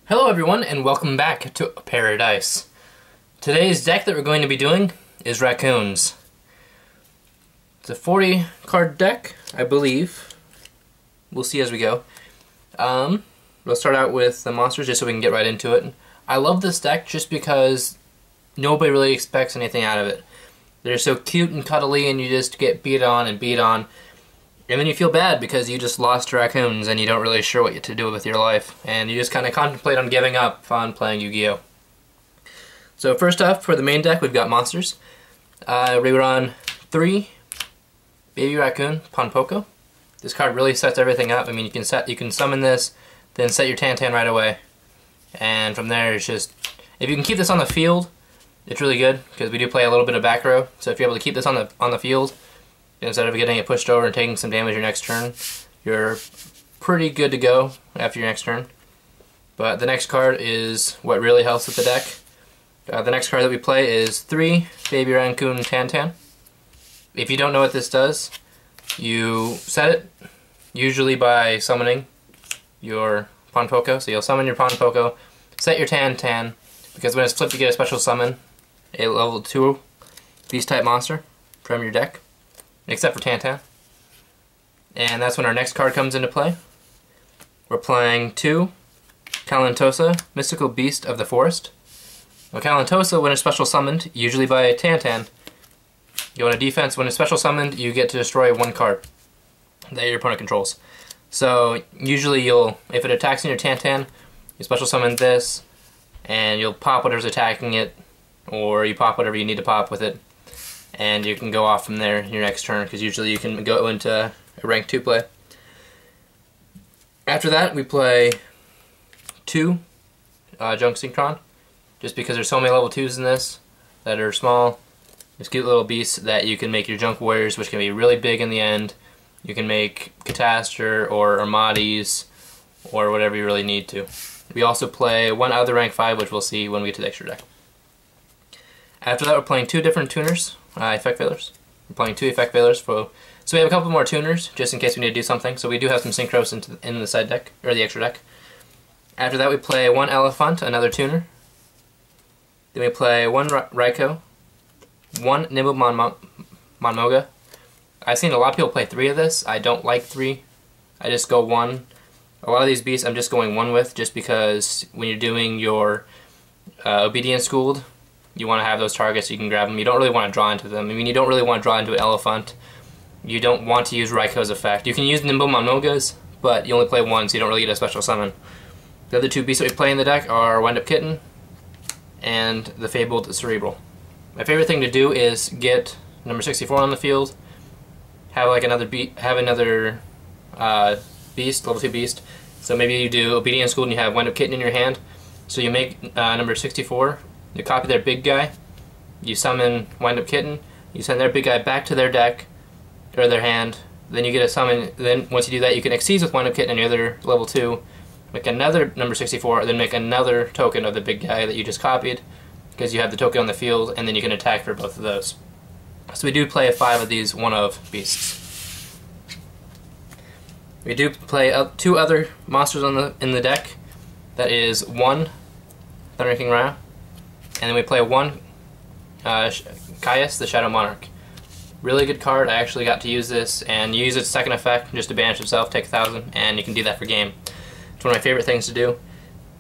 Hello everyone and welcome back to Paradise. Today's deck that we're going to be doing is Raccoons. It's a 40 card deck, I believe. We'll see as we go. We'll start out with the monsters just so we can get right into it. I love this deck just because nobody really expects anything out of it. They're so cute and cuddly and you just get beat on and beat on. And then you feel bad because you just lost Raccoons and you don't really sure what to do with your life. And you just kind of contemplate on giving up on playing Yu-Gi-Oh! So first up, for the main deck, we've got monsters. We run 3 Baby Raccoon, Ponpoko. This card really sets everything up. I mean, you can summon this, then set your Tantan right away. And from there, it's just, if you can keep this on the field, it's really good, because we do play a little bit of back row. So if you're able to keep this on the field, instead of getting it pushed over and taking some damage your next turn, you're pretty good to go after your next turn. But the next card is what really helps with the deck. The next card that we play is 3 Baby Raccoon Tantan. If you don't know what this does, you set it usually by summoning your Ponpoko. So you'll summon your Ponpoko, set your Tantan, because when it's flipped you get a special summon, a level 2 beast type monster from your deck. Except for Tantan. And that's when our next card comes into play. We're playing 2 Kalantosa, Mystical Beast of the Forest. Now Kalantosa, when it's special summoned, usually by Tantan, you go on a defense. When it's special summoned, you get to destroy 1 card that your opponent controls. So usually if it attacks in your Tantan, you special summon this, and you'll pop whatever's attacking it, or you pop whatever you need to pop with it. And you can go off from there your next turn, because usually you can go into a rank 2 play. After that, we play 2 Junk Synchron, just because there's so many level 2s in this that are small, just cute little beasts that you can make your Junk Warriors, which can be really big in the end. You can make Catastor or Armades or whatever you really need to. We also play 1 other rank 5, which we'll see when we get to the extra deck. After that, we're playing 2 different tuners. Effect failures. We're playing 2 effect failures so we have a couple more tuners just in case we need to do something. So we do have some synchros in the side deck, or the extra deck. After that we play 1 Elefunt, another tuner. Then we play 1 Ryko, 1 Nimble Monmoga. I've seen a lot of people play 3 of this. I don't like 3. I just go 1. A lot of these beasts I'm just going 1 with, just because when you're doing your Obedience Schooled, you want to have those targets so you can grab them. You don't really want to draw into them. I mean, you don't really want to draw into an Elefunt. You don't want to use Ryko's effect. You can use Nimble Monmogas, but you only play 1, so you don't really get a special summon. The other 2 beasts that we play in the deck are Wind-Up Kitten and the Fabled Cerrebural. My favorite thing to do is get number 64 on the field, have like another beast, level 2 beast. So maybe you do Obedience School and you have Wind-Up Kitten in your hand. So you make number 64. You copy their big guy, you summon Wind-Up Kitten, you send their big guy back to their deck, or their hand, then you get a summon. Then once you do that, you can exceed with Wind-Up Kitten and your other level 2, make another number 64, then make another token of the big guy that you just copied, because you have the token on the field, and then you can attack for both of those. So we do play 5 of these 1-of beasts. We do play 2 other monsters in the deck. That is 1 Thunder King Rai-Oh, and then we play 1 Caius, the Shadow Monarch. Really good card. I actually got to use this, and you use its second effect just to banish itself, take 1,000, and you can do that for game. It's one of my favorite things to do.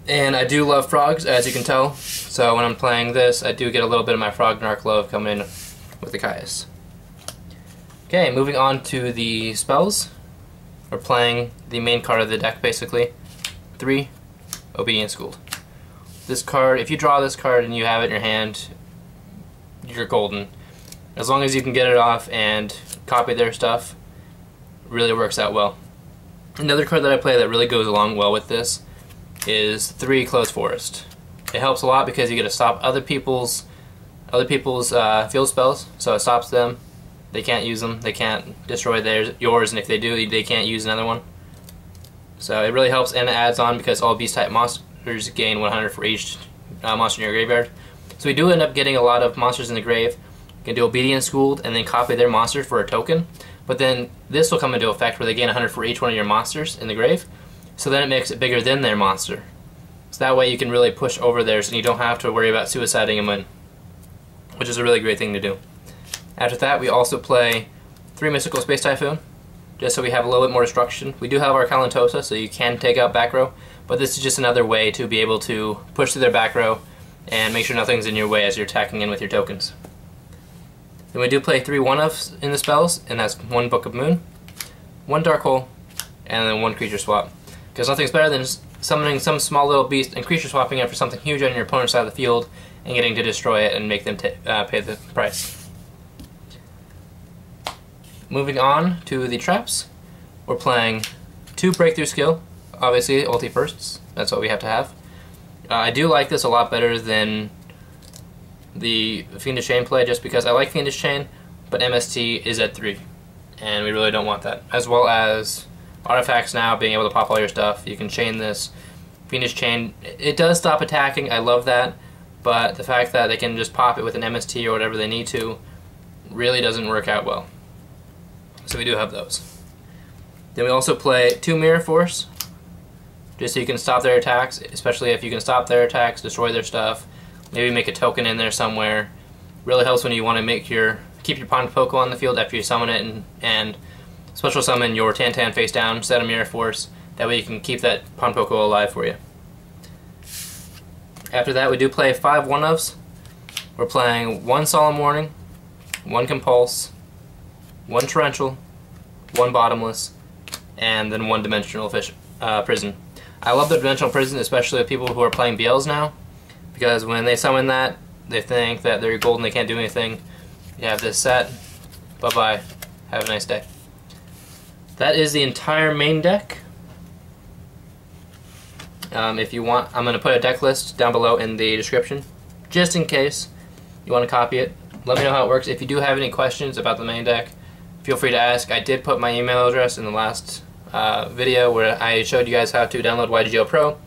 And I do love frogs, as you can tell. So when I'm playing this, I do get a little bit of my Frog Narc love coming in with the Caius. Okay, moving on to the spells. We're playing the main card of the deck, basically. 3 Obedience Schooled. This card, if you draw this card and you have it in your hand, you're golden. As long as you can get it off and copy their stuff, it really works out well. Another card that I play that really goes along well with this is 3 Closed Forest. It helps a lot because you get to stop other people's field spells, so it stops them. They can't use them, they can't destroy yours, and if they do, they can't use another one. So it really helps, and it adds on because all beast type monsters gain 100 for each monster in your graveyard. So we do end up getting a lot of monsters in the grave. You can do Obedience Schooled and then copy their monster for a token. But then this will come into effect where they gain 100 for each one of your monsters in the grave. So then it makes it bigger than their monster. So that way you can really push over theirs and you don't have to worry about suiciding them in, which is a really great thing to do. After that, we also play 3 Mystical Space Typhoon, just so we have a little bit more destruction. We do have our Kalantosa, so you can take out back row, but this is just another way to be able to push through their back row and make sure nothing's in your way as you're attacking in with your tokens. Then we do play 3 one-offs in the spells, and that's 1 Book of Moon, 1 Dark Hole, and then 1 creature swap. Because nothing's better than summoning some small little beast and creature swapping it for something huge on your opponent's side of the field and getting to destroy it and make them pay the price. Moving on to the traps, we're playing 2 Breakthrough Skill, obviously ulti firsts, that's what we have to have. I do like this a lot better than the Fiendish Chain play, just because I like Fiendish Chain, but MST is at 3, and we really don't want that. As well as artifacts now, being able to pop all your stuff, you can chain this. Fiendish Chain, it does stop attacking, I love that, but the fact that they can just pop it with an MST or whatever they need to really doesn't work out well. So we do have those. Then we also play 2 Mirror Force, just so you can stop their attacks, especially if you can stop their attacks, destroy their stuff, maybe make a token in there somewhere. Really helps when you want to keep your Ponpoko on the field after you summon it and special summon your Tantan face down, set a Mirror Force, that way you can keep that Ponpoko alive for you. After that, we do play 5 one-ofs. We're playing 1 Solemn Warning, 1 Compulse, 1 Torrential, 1 Bottomless, and then 1 Dimensional Prison. I love the Dimensional Prison, especially with people who are playing BLs now, because when they summon that, they think that they're gold and they can't do anything. You have this set, bye-bye, have a nice day. That is the entire main deck. If you want, I'm going to put a deck list down below in the description, just in case you want to copy it. Let me know how it works. If you do have any questions about the main deck, feel free to ask. I did put my email address in the last video where I showed you guys how to download YuGiOh Pro,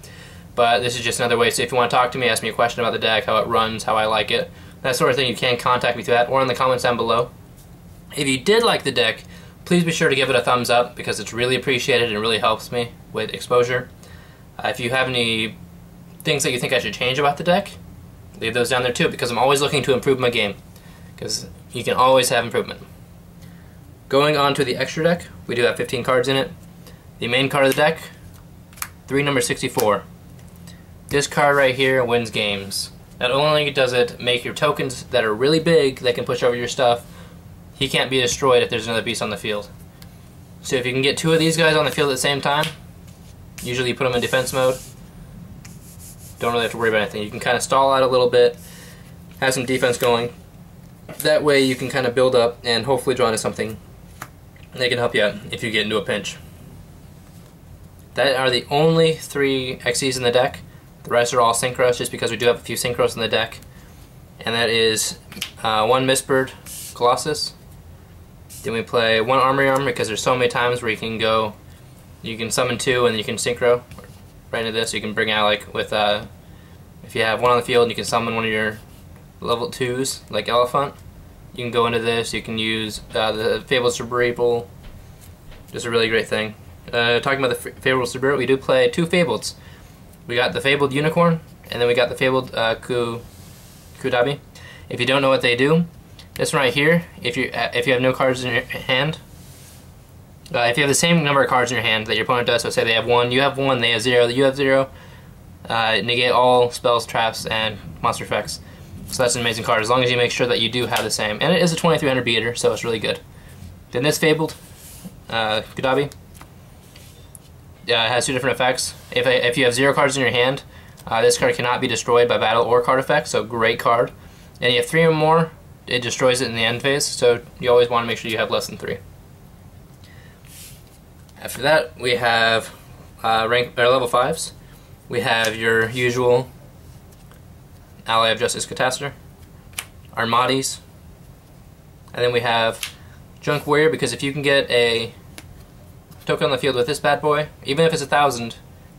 but this is just another way. So if you want to talk to me, ask me a question about the deck, how it runs, how I like it, that sort of thing, you can contact me through that or in the comments down below. If you did like the deck, please be sure to give it a thumbs up because it's really appreciated and really helps me with exposure. If you have any things that you think I should change about the deck, leave those down there too, because I'm always looking to improve my game, because you can always have improvement. Going on to the extra deck, we do have 15 cards in it. The main card of the deck, 3 number 64. This card right here wins games. Not only does it make your tokens that are really big that can push over your stuff, he can't be destroyed if there's another beast on the field. So if you can get 2 of these guys on the field at the same time, usually you put them in defense mode, don't really have to worry about anything. You can kind of stall out a little bit, have some defense going. That way you can kind of build up and hopefully draw into something that can help you out if you get into a pinch. That are the only 3 XCs in the deck. The rest are all synchros, just because we do have a few synchros in the deck. And that is 1 Mistbird Colossus. Then we play 1 Armory Arm, because there's so many times where you can summon 2 and you can synchro right into this. You can bring out, like, with if you have 1 on the field and you can summon one of your level 2s, like Elefunt, you can go into this. You can use the Fabeled Cerrebural, just a really great thing. Talking about the Fabeled Cerrebural, we do play 2 Fableds. We got the Fabled Unicorn, and then we got the Fabled Kudabbi. If you don't know what they do, this one right here, if you have no cards in your hand, if you have the same number of cards in your hand that your opponent does, so say they have 1, you have 1, they have 0, you have 0, negate all spells, traps, and monster effects. So that's an amazing card, as long as you make sure that you do have the same. And it is a 2300 beater, so it's really good. Then this Fabled Kudabbi, it has 2 different effects. If you have 0 cards in your hand, this card cannot be destroyed by battle or card effects, so great card. And you have 3 or more, it destroys it in the end phase, so you always want to make sure you have less than 3. After that, we have level 5s. We have your usual Ally of Justice Catastor, Armades, and then we have Junk Warrior, because if you can get a token on the field with this bad boy, even if it's 1,000,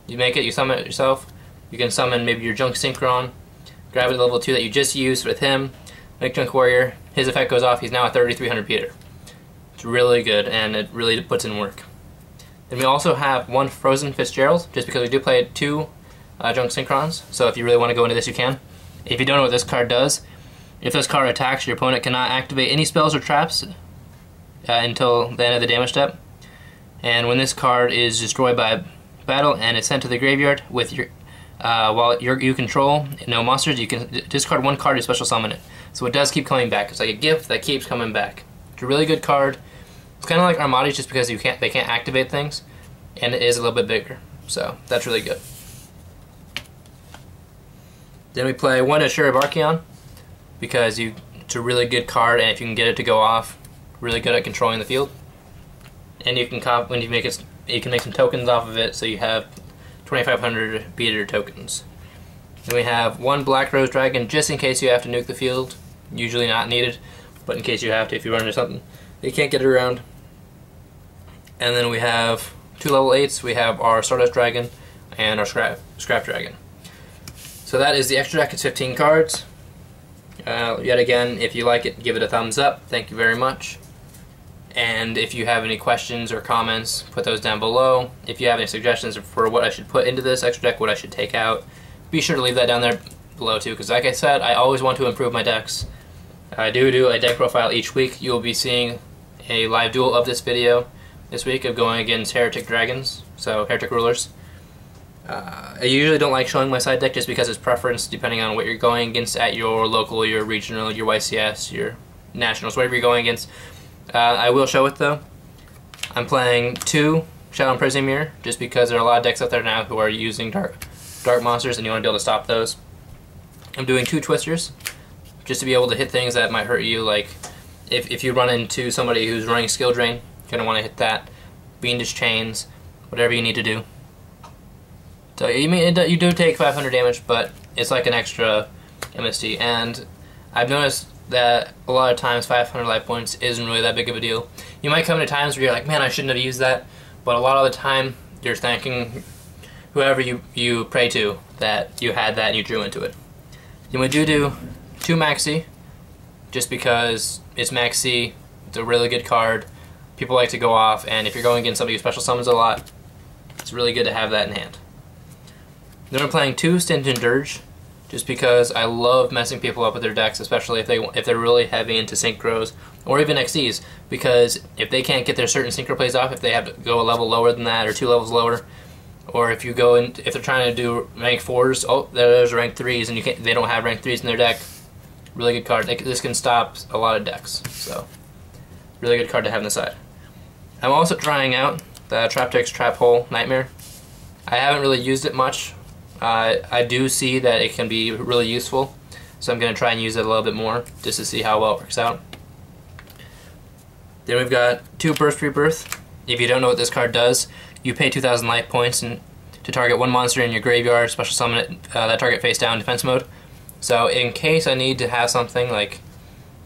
you make it, you summon it yourself, you can summon maybe your Junk Synchron, grab it at level 2 that you just used with him, make Junk Warrior, his effect goes off, he's now at 3,300 Peter. It's really good, and it really puts in work. Then we also have 1 Frozen Fitzgerald, just because we do play 2 Junk Synchrons, so if you really want to go into this, you can. If you don't know what this card does, if this card attacks, your opponent cannot activate any spells or traps until the end of the damage step. And when this card is destroyed by battle and is sent to the graveyard with your while you control no monsters, you can discard one card to special summon it. So it does keep coming back. It's like a gift that keeps coming back. It's a really good card. It's kind of like Armades just because they can't activate things, and it is a little bit bigger. So that's really good. Then we play one Cerrebural because it's a really good card, and if you can get it to go off, really good at controlling the field. And you can when you make it, you can make some tokens off of it, so you have 2,500 beater tokens. Then we have one Black Rose Dragon, just in case you have to nuke the field. Usually not needed, but in case you have to, if you run into something you can't get it around. And then we have two level 8s. We have our Stardust Dragon and our Scrap Dragon. So that is the extra deck. It's 15 cards. Yet again, if you like it, give it a thumbs up. Thank you very much. And if you have any questions or comments, put those down below. If you have any suggestions for what I should put into this extra deck, what I should take out, be sure to leave that down there below too, because like I said, I always want to improve my decks. I do a deck profile each week. You will be seeing a live duel of this video this week of going against Heretic Dragons, so Heretic Rulers. I usually don't like showing my side deck just because it's preference depending on what you're going against at your local, your regional, your YCS, your nationals, whatever you're going against. I will show it though. I'm playing 2 Shadow Imprisoned Mirror just because there are a lot of decks out there now who are using dark monsters and you want to be able to stop those. I'm doing 2 Twisters just to be able to hit things that might hurt you, like if you run into somebody who's running Skill Drain, you're going to want to hit that. Fiendish Chains, whatever you need to do. So you do take 500 damage, but it's like an extra MST, and I've noticed that a lot of times 500 life points isn't really that big of a deal. You might come to times where you're like, man, I shouldn't have used that, but a lot of the time you're thanking whoever you pray to that you had that and you drew into it. Then we do 2 Maxi, just because it's Maxi, it's a really good card, people like to go off, and if you're going against somebody who special summons a lot, it's really good to have that in hand. Then we're playing 2 Stenton Dirge, just because I love messing people up with their decks, especially if they're really heavy into synchros or even XCs, because if they can't get their certain synchro plays off, if they have to go a level lower than that or 2 levels lower, or if they're trying to do rank 4s, oh, there's rank 3s, and they don't have rank 3s in their deck. Really good card. This can stop a lot of decks, so really good card to have on the side. I'm also trying out the Traptrix Trap Hole Nightmare. I haven't really used it much. I do see that it can be really useful, so I'm going to try and use it a little bit more just to see how well it works out. Then we've got 2 Burst Rebirth. If you don't know what this card does, you pay 2,000 life points to target one monster in your graveyard, special summon it, that target face down defense mode. So in case I need to have something like,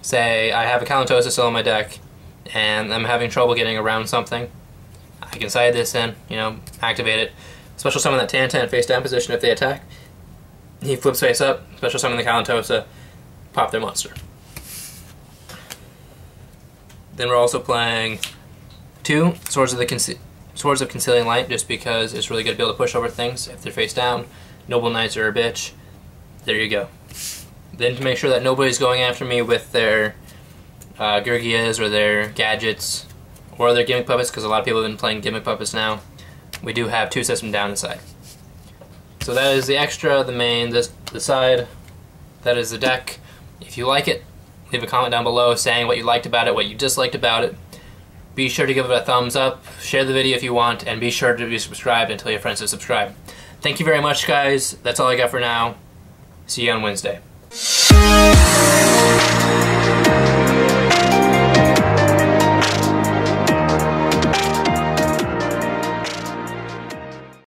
say I have a Kalantosa still in my deck and I'm having trouble getting around something, I can side this in, activate it. Special summon that Tantan face down position if they attack. He flips face up, special summon the Kalantosa, pop their monster. Then we're also playing 2 Swords of Concealing Light, just because it's really good to be able to push over things if they're face down. Noble Knights are a bitch. There you go. Then to make sure that nobody's going after me with their Gurgias or their gadgets or their gimmick puppets, because a lot of people have been playing gimmick puppets now, we do have 2 system down the side. So that is the extra, the main, the side. That is the deck. If you like it, leave a comment down below saying what you liked about it, what you disliked about it. Be sure to give it a thumbs up, share the video if you want, and be sure to be subscribed and tell your friends to subscribe. Thank you very much, guys. That's all I got for now. See you on Wednesday.